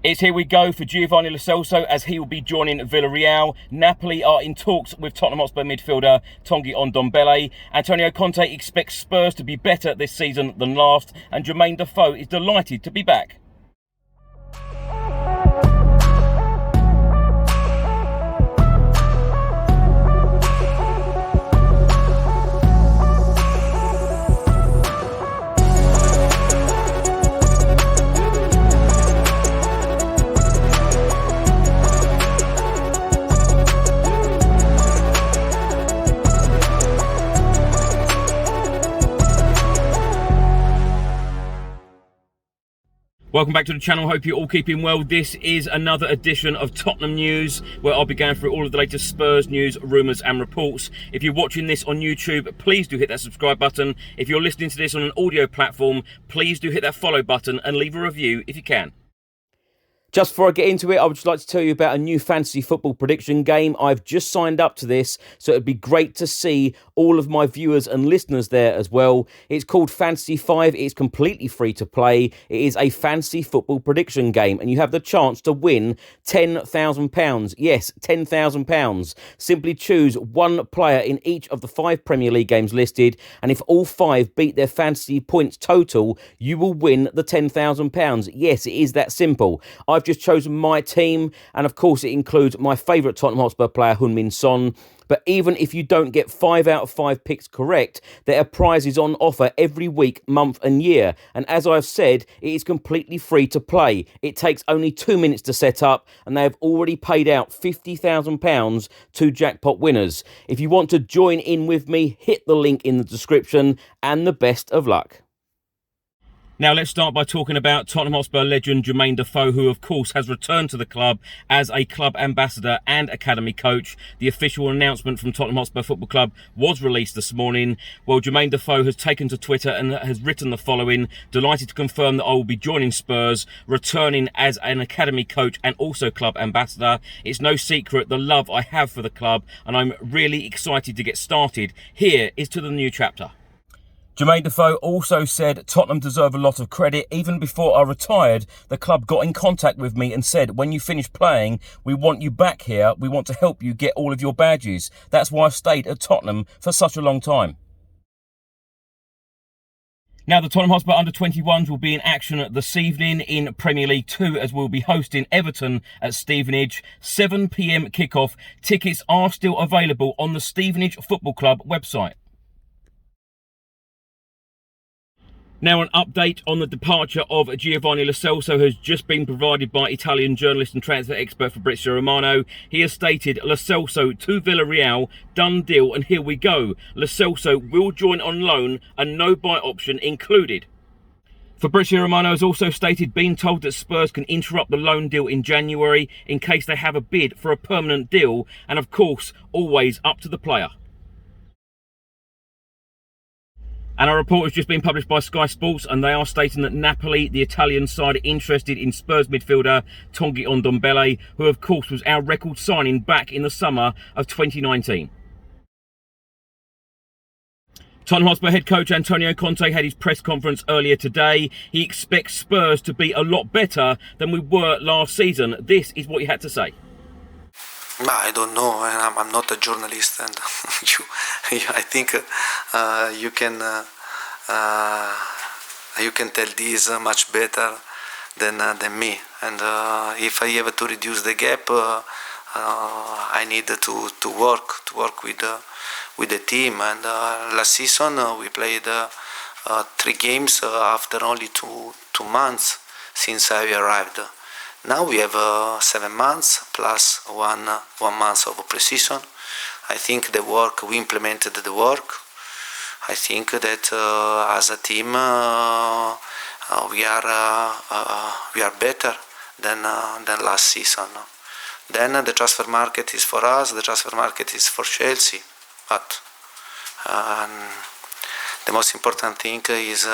It's here we go for Giovanni Lo Celso as he will be joining Villarreal. Napoli are in talks with Tottenham Hotspur midfielder Tanguy Ndombele. Antonio Conte expects Spurs to be better this season than last, and Defoe is delighted to be back. Welcome back to the channel, hope you're all keeping well. This is another edition of Tottenham News, where I'll be going through all of the latest Spurs news, rumours and reports. If you're watching this on YouTube, please do hit that subscribe button. If you're listening to this on an audio platform, please do hit that follow button and leave a review if you can. Just before I get into it, I would just like to tell you about a new fantasy football prediction game. I've just signed up to this, so it'd be great to see all of my viewers and listeners there as well. It's called Fantasy 5. It's completely free to play. It is a fantasy football prediction game, and you have the chance to win £10,000. Yes, £10,000. Simply choose one player in each of the 5 Premier League games listed, and if all 5 beat their fantasy points total, you will win the £10,000. Yes, it is that simple. I've just chosen my team, and of course it includes my favourite Tottenham Hotspur player, Heung-min Son. But even if you don't get 5 out of 5 picks correct, there are prizes on offer every week, month and year. And as I've said, it is completely free to play. It takes only 2 minutes to set up, and they have already paid out £50,000 to jackpot winners. If you want to join in with me, hit the link in the description, and the best of luck. Now let's start by talking about Tottenham Hotspur legend Defoe, who of course has returned to the club as a club ambassador and academy coach. The official announcement from Tottenham Hotspur Football Club was released this morning. Well, Defoe has taken to Twitter and has written the following: delighted to confirm that I will be joining Spurs, returning as an academy coach and also club ambassador. It's no secret the love I have for the club, and I'm really excited to get started. Here is to the new chapter. Defoe also said, Tottenham deserve a lot of credit. Even before I retired, the club got in contact with me and said, when you finish playing, we want you back here. We want to help you get all of your badges. That's why I've stayed at Tottenham for such a long time. Now, the Tottenham Hotspur under-21s will be in action this evening in Premier League 2 as we'll be hosting Everton at Stevenage. 7 p.m. kickoff. Tickets are still available on the Stevenage Football Club website. Now, an update on the departure of Giovanni Lo Celso has just been provided by Italian journalist and transfer expert Fabrizio Romano. He has stated, Lo Celso to Villarreal, done deal, and here we go. Lo Celso will join on loan and no buy option included. Fabrizio Romano has also stated being told that Spurs can interrupt the loan deal in January in case they have a bid for a permanent deal, and of course, always up to the player. And a report has just been published by Sky Sports, and they are stating that Napoli, the Italian side, are interested in Spurs midfielder Tanguy Ndombele, who of course was our record signing back in the summer of 2019. Tottenham Hotspur head coach Antonio Conte had his press conference earlier today. He expects Spurs to be a lot better than we were last season. This is what he had to say. I don't know. I'm not a journalist, and I think you can tell this much better than me. And if I have to reduce the gap, I need to work with the team. And last season we played 3 games after only two months since I arrived. Now we have 7 months plus one month of pre-season. I think we implemented the work. I think that as a team we are better than last season. Then the transfer market is for us. The transfer market is for Chelsea. But the most important thing is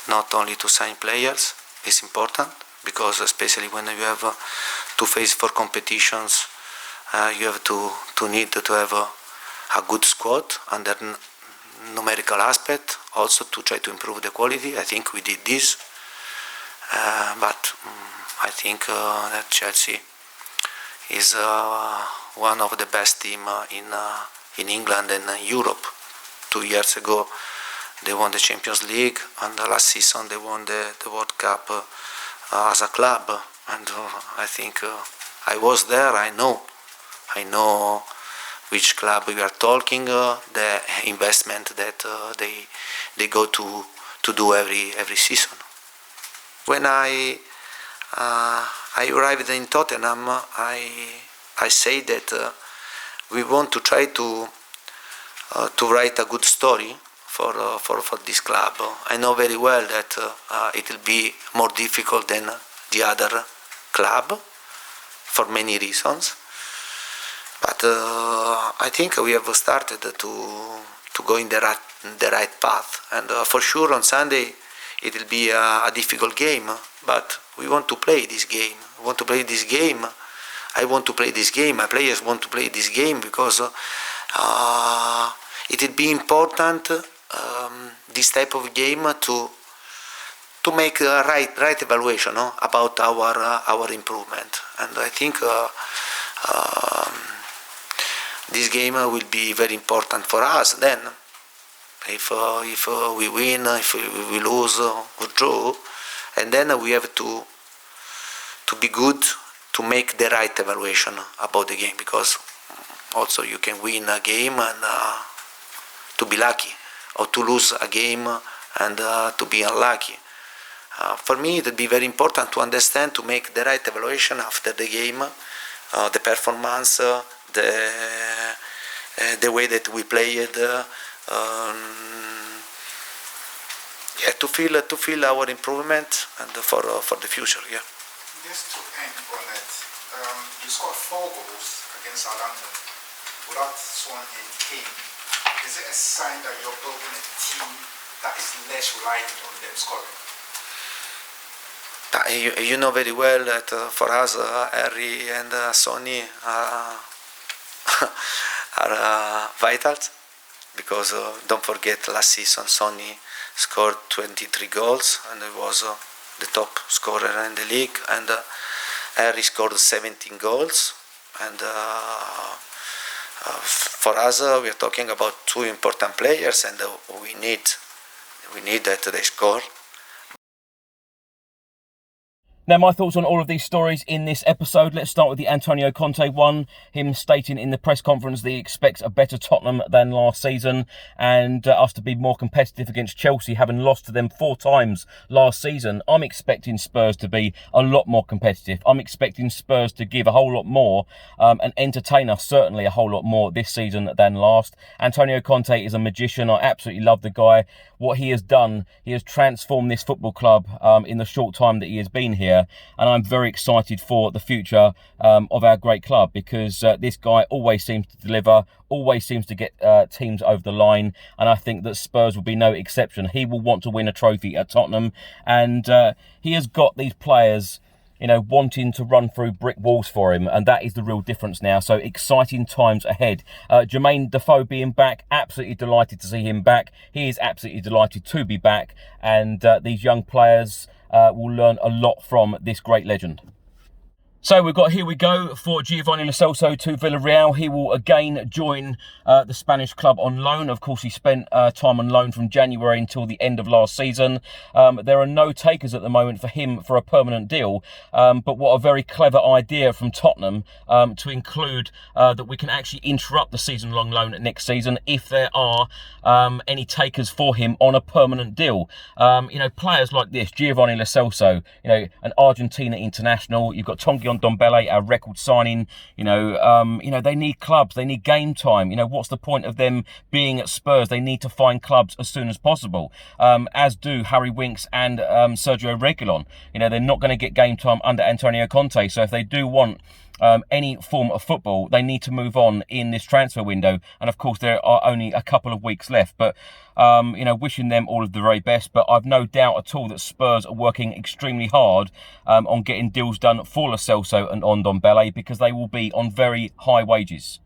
not only to sign players. Is important because especially when you have to face 4 competitions, you have to need to have a good squad under numerical aspect, also to try to improve the quality. I think we did this. but I think that Chelsea is one of the best teams in England and Europe. 2 years ago they won the Champions League, and last season they won the World Cup as a club, and I think I was there. I know which club we are talking, the investment that they go to do every season. When I arrived in Tottenham, I say that we want to try to write a good story for this club. I know very well that it will be more difficult than the other club for many reasons, but I think we have started to go in the right path, and for sure on Sunday it will be a difficult game, but we want to play this game. We want to play this game. I want to play this game. My players want to play this game because it will be important, this type of game, to make a right evaluation about our improvement. And I think this game will be very important for us. Then, if we win, if we lose or draw, and then we have to be good to make the right evaluation about the game, because also you can win a game and to be lucky, or to lose a game and to be unlucky. For me it would be very important to understand, to make the right evaluation after the game, the performance, the way that we played, to feel our improvement and for the future. Yeah. Just to end on it, you scored 4 goals against Southampton without Son and Kane. Is it a sign that you're building a team that is less reliant on them scoring? You know very well that for us, Harry and Sonny are vital, because don't forget last season Sonny scored 23 goals and he was the top scorer in the league, and Harry scored 17 goals, and for us we are talking about 2 important players, and we need that they score. Now, my thoughts on all of these stories in this episode. Let's start with the Antonio Conte one. Him stating in the press conference that he expects a better Tottenham than last season, and us to be more competitive against Chelsea, having lost to them 4 times last season. I'm expecting Spurs to be a lot more competitive. I'm expecting Spurs to give a whole lot more and entertain us certainly a whole lot more this season than last. Antonio Conte is a magician. I absolutely love the guy. What he has done, he has transformed this football club in the short time that he has been here. And I'm very excited for the future of our great club, because this guy always seems to deliver, always seems to get teams over the line, and I think that Spurs will be no exception. He will want to win a trophy at Tottenham, and he has got these players, you know, wanting to run through brick walls for him, and that is the real difference now. So exciting times ahead. Jermaine Defoe being back, absolutely delighted to see him back. He is absolutely delighted to be back, and these young players will learn a lot from this great legend. So we've got, here we go, for Giovanni Lo Celso to Villarreal. He will again join the Spanish club on loan. Of course, he spent time on loan from January until the end of last season. There are no takers at the moment for him for a permanent deal. But what a very clever idea from Tottenham to include that we can actually interrupt the season-long loan next season if there are any takers for him on a permanent deal. You know, players like this, Giovanni Lo Celso, you know, an Argentina international. You've got Ndombele, our record signing. You know, they need clubs, they need game time. You know, what's the point of them being at Spurs? They need to find clubs as soon as possible, as do Harry Winks and Sergio Reguilon. You know, they're not going to get game time under Antonio Conte, so if they do want any form of football, they need to move on in this transfer window. And of course, there are only a couple of weeks left, but you know, wishing them all of the very best. But I've no doubt at all that Spurs are working extremely hard on getting deals done for Lo Celso and Ndombele, because they will be on very high wages.